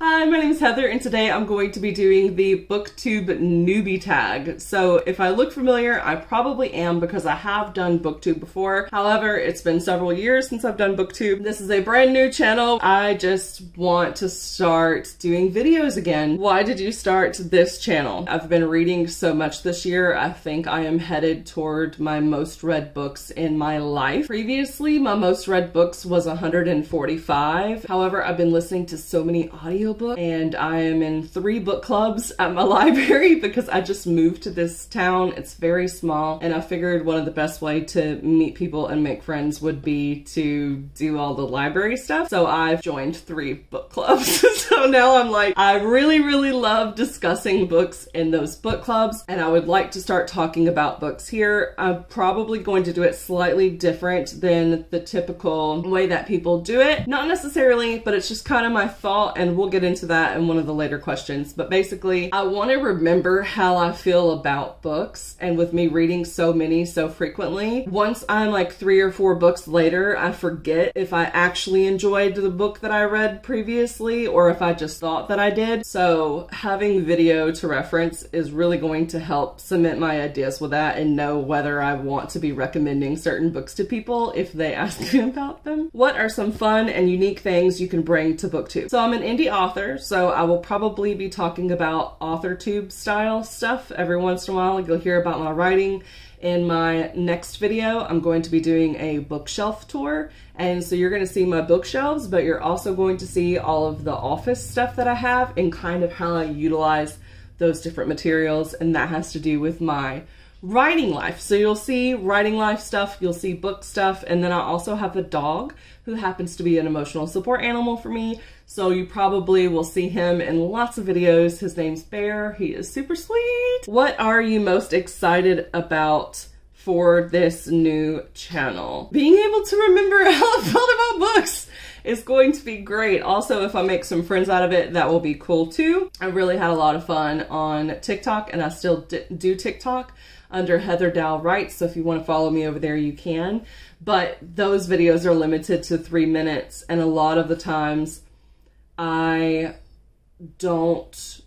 Hi, my name is Heather, and today I'm going to be doing the Booktube Newbie Tag. So if I look familiar, I probably am because I have done Booktube before. However, it's been several years since I've done Booktube. This is a brand new channel. I just want to start doing videos again. Why did you start this channel? I've been reading so much this year. I think I am headed toward my most read books in my life. Previously, my most read books was 145. However, I've been listening to so many audiobooks, and I am in 3 book clubs at my library because I just moved to this town. It's very small, and I figured one of the best way to meet people and make friends would be to do all the library stuff. So I've joined 3 book clubs. So now I'm like, I really love discussing books in those book clubs, and I would like to start talking about books here. I'm probably going to do it slightly different than the typical way that people do it. Not necessarily, but it's just kind of my thought, and we'll get into that in one of the later questions. But basically, I want to remember how I feel about books, and with me reading so many so frequently, once I'm like 3 or 4 books later, I forget if I actually enjoyed the book that I read previously or if I just thought that I did. So having video to reference is really going to help cement my ideas with that and know whether I want to be recommending certain books to people if they ask me about them. What are some fun and unique things you can bring to Booktube? So I'm an indie author, so I will probably be talking about AuthorTube style stuff every once in a while. You'll hear about my writing. In my next video, I'm going to be doing a bookshelf tour, and so you're going to see my bookshelves, but you're also going to see all of the office stuff that I have and kind of how I utilize those different materials, and that has to do with my writing life. So you'll see writing life stuff, you'll see book stuff, and then I also have a dog who happens to be an emotional support animal for me. So you probably will see him in lots of videos. His name's Bear. He is super sweet. What are you most excited about for this new channel? Being able to remember how I felt about books is going to be great. Also, if I make some friends out of it, that will be cool too. I really had a lot of fun on TikTok, and I still do TikTok under Heather Dow Writes, so if you want to follow me over there, you can. But those videos are limited to 3 minutes, and a lot of the times I don't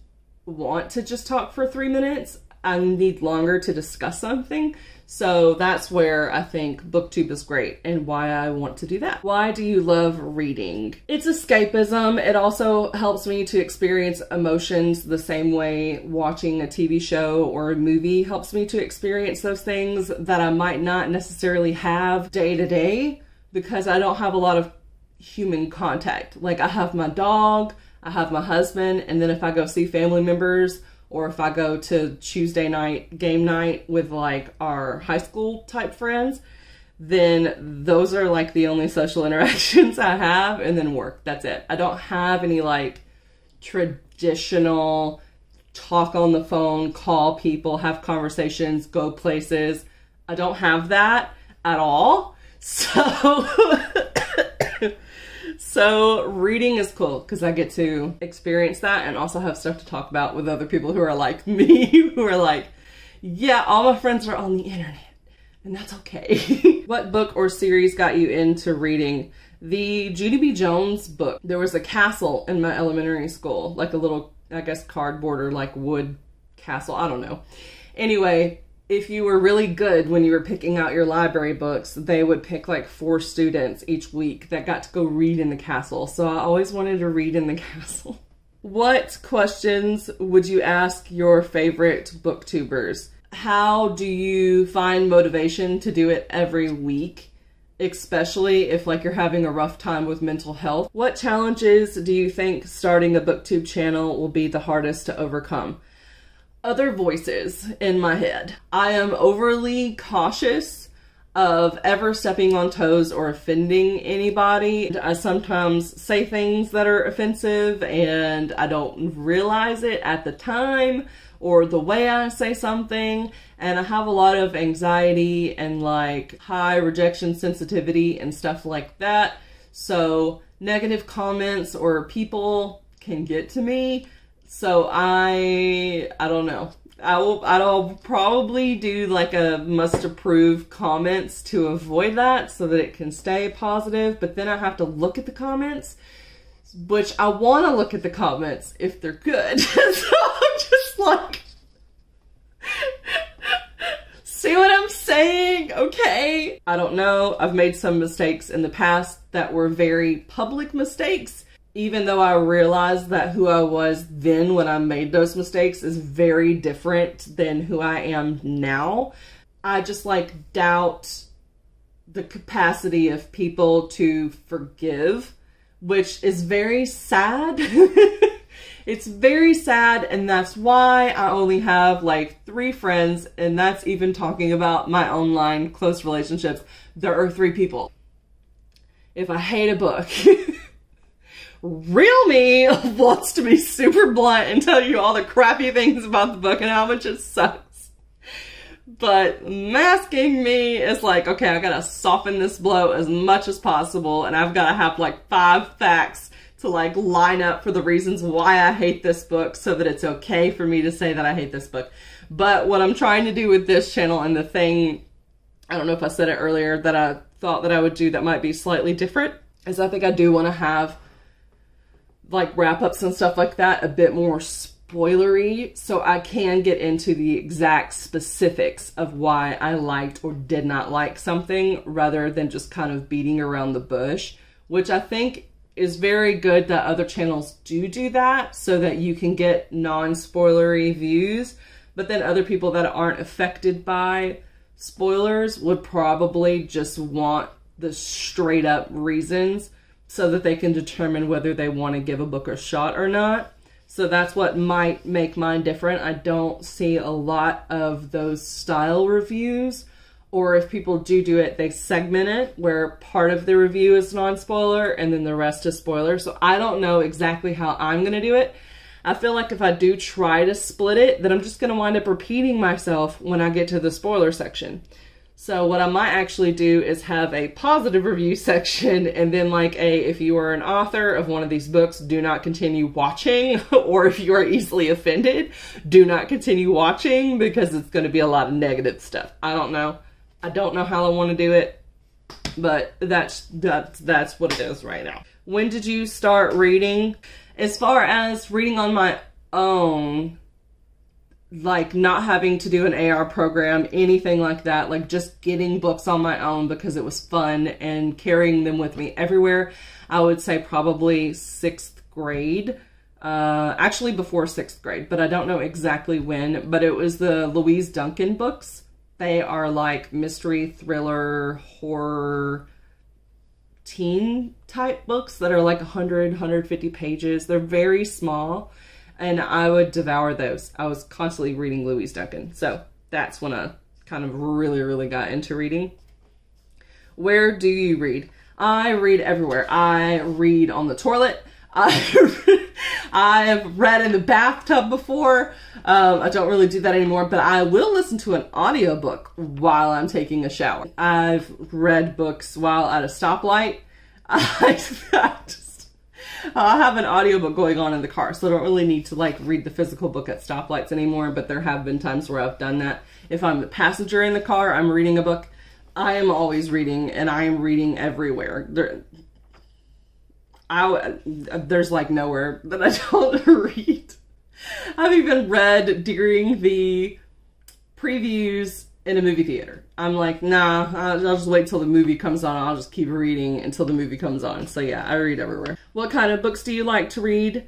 want to just talk for 3 minutes. I need longer to discuss something. So that's where I think Booktube is great and why I want to do that. Why do you love reading? It's escapism. It also helps me to experience emotions the same way watching a TV show or a movie helps me to experience those things that I might not necessarily have day to day because I don't have a lot of human contact. Like I have my dog, I have my husband, and then if I go see family members or if I go to Tuesday night game night with like our high school type friends, then those are like the only social interactions I have, and then work. That's it. I don't have any like traditional talk on the phone, call people, have conversations, go places. I don't have that at all. So reading is cool because I get to experience that and also have stuff to talk about with other people who are like me, who are like, yeah, all my friends are on the internet, and that's okay. What book or series got you into reading? The Judy B. Jones book. There was a castle in my elementary school, like a little, I guess, cardboard or like wood castle. I don't know. Anyway, if you were really good when you were picking out your library books, they would pick like 4 students each week that got to go read in the castle. So I always wanted to read in the castle. What questions would you ask your favorite booktubers? How do you find motivation to do it every week, especially if like you're having a rough time with mental health? What challenges do you think starting a booktube channel will be the hardest to overcome? Other voices in my head. I am overly cautious of ever stepping on toes or offending anybody. I sometimes say things that are offensive and I don't realize it at the time or the way I say something, and I have a lot of anxiety and like high rejection sensitivity and stuff like that. So negative comments or people can get to me. So I don't know. I'll probably do like a must approve comments to avoid that so that it can stay positive, but then I have to look at the comments. which I want to look at the comments if they're good. So I'm just like, see what I'm saying? Okay. I don't know. I've made some mistakes in the past that were very public mistakes, even though I realized that who I was then when I made those mistakes is very different than who I am now. I just like doubt the capacity of people to forgive, which is very sad. It's very sad, and that's why I only have like 3 friends, and that's even talking about my online close relationships. There are 3 people. If I hate a book, real me wants to be super blunt and tell you all the crappy things about the book and how much it sucks. But masking me is like, okay, I gotta soften this blow as much as possible, and I've gotta have like 5 facts to like line up for the reasons why I hate this book so that it's okay for me to say that I hate this book. But what I'm trying to do with this channel, and the thing, I don't know if I said it earlier, that I thought that I would do that might be slightly different, is I think I do want to have like wrap-ups and stuff like that a bit more spoilery, so I can get into the exact specifics of why I liked or did not like something, rather than just kind of beating around the bush, which I think is very good that other channels do that, so that you can get non-spoilery views. But then other people that aren't affected by spoilers would probably just want the straight up reasons so that they can determine whether they want to give a book a shot or not. So that's what might make mine different. I don't see a lot of those style reviews, or if people do it, they segment it where part of the review is non-spoiler and then the rest is spoiler. So I don't know exactly how I'm going to do it. I feel like if I do try to split it, then I'm just going to wind up repeating myself when I get to the spoiler section. So what I might actually do is have a positive review section, and then like if you are an author of one of these books, do not continue watching, or if you are easily offended, do not continue watching, because it's going to be a lot of negative stuff. I don't know. I don't know how I want to do it, but that's what it is right now. When did you start reading? As far as reading on my own, like not having to do an AR program, anything like that, like just getting books on my own because it was fun and carrying them with me everywhere, I would say probably 6th grade. Actually before 6th grade, but I don't know exactly when, but it was the Louise Duncan books. They are like mystery, thriller, horror, teen type books that are like 100, 150 pages. They're very small, and I would devour those. I was constantly reading Louise Duncan. So that's when I kind of really got into reading. Where do you read? I read everywhere. I read on the toilet. I've read in the bathtub before. I don't really do that anymore, but I will listen to an audiobook while I'm taking a shower. I've read books while at a stoplight. I have an audiobook going on in the car, so I don't really need to like read the physical book at stoplights anymore, but there have been times where I've done that. If I'm the passenger in the car, I'm reading a book. I am always reading, and I am reading everywhere. There's like nowhere that I don't read. I've even read during the previews in a movie theater. I'm like, nah, I'll just wait till the movie comes on. I'll just keep reading until the movie comes on. So yeah, I read everywhere. What kind of books do you like to read?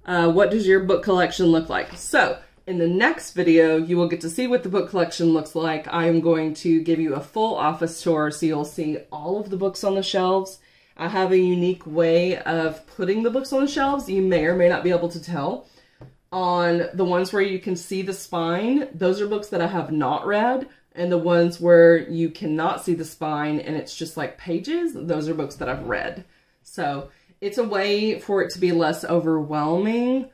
What does your book collection look like? So in the next video, you will get to see what the book collection looks like. I am going to give you a full office tour, so you'll see all of the books on the shelves. I have a unique way of putting the books on the shelves. You may or may not be able to tell. On the ones where you can see the spine, those are books that I have not read. And the ones where you cannot see the spine and it's just like pages, those are books that I've read. So it's a way for it to be less overwhelming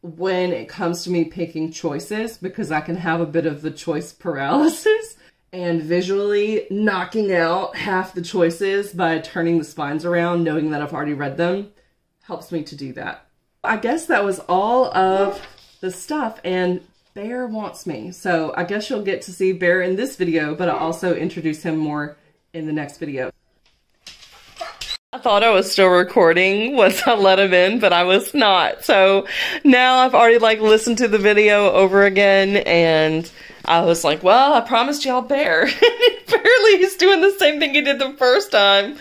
when it comes to me picking choices, because I can have a bit of the choice paralysis. And visually knocking out half the choices by turning the spines around, knowing that I've already read them, helps me to do that. I guess that was all of the stuff, and Bear wants me. So I guess you'll get to see Bear in this video, but I'll also introduce him more in the next video. I thought I was still recording once I let him in, but I was not. So now I've already like listened to the video over again, and I was like, well, I promised y'all bear. Apparently he's doing the same thing he did the first time,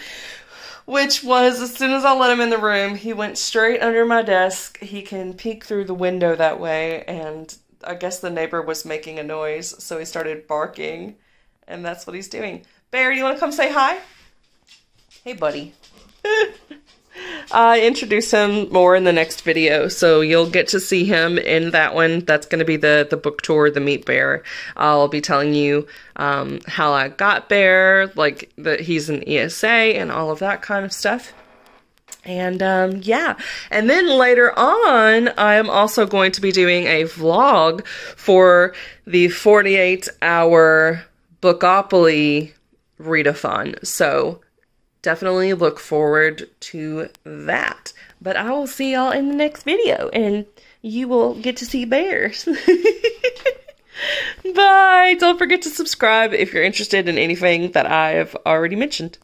which was as soon as I let him in the room, he went straight under my desk. He can peek through the window that way, and I guess the neighbor was making a noise, so he started barking, and that's what he's doing. Bear, do you want to come say hi? Hey, buddy. I introduce him more in the next video, so you'll get to see him in that one. That's going to be the book tour, the Meet Bear. I'll be telling you how I got Bear, like that he's an ESA and all of that kind of stuff. And yeah, and then later on, I am also going to be doing a vlog for the 48-hour Bookopoly readathon. So definitely look forward to that. But I will see y'all in the next video, and you will get to see bears. Bye! Don't forget to subscribe if you're interested in anything that I've already mentioned.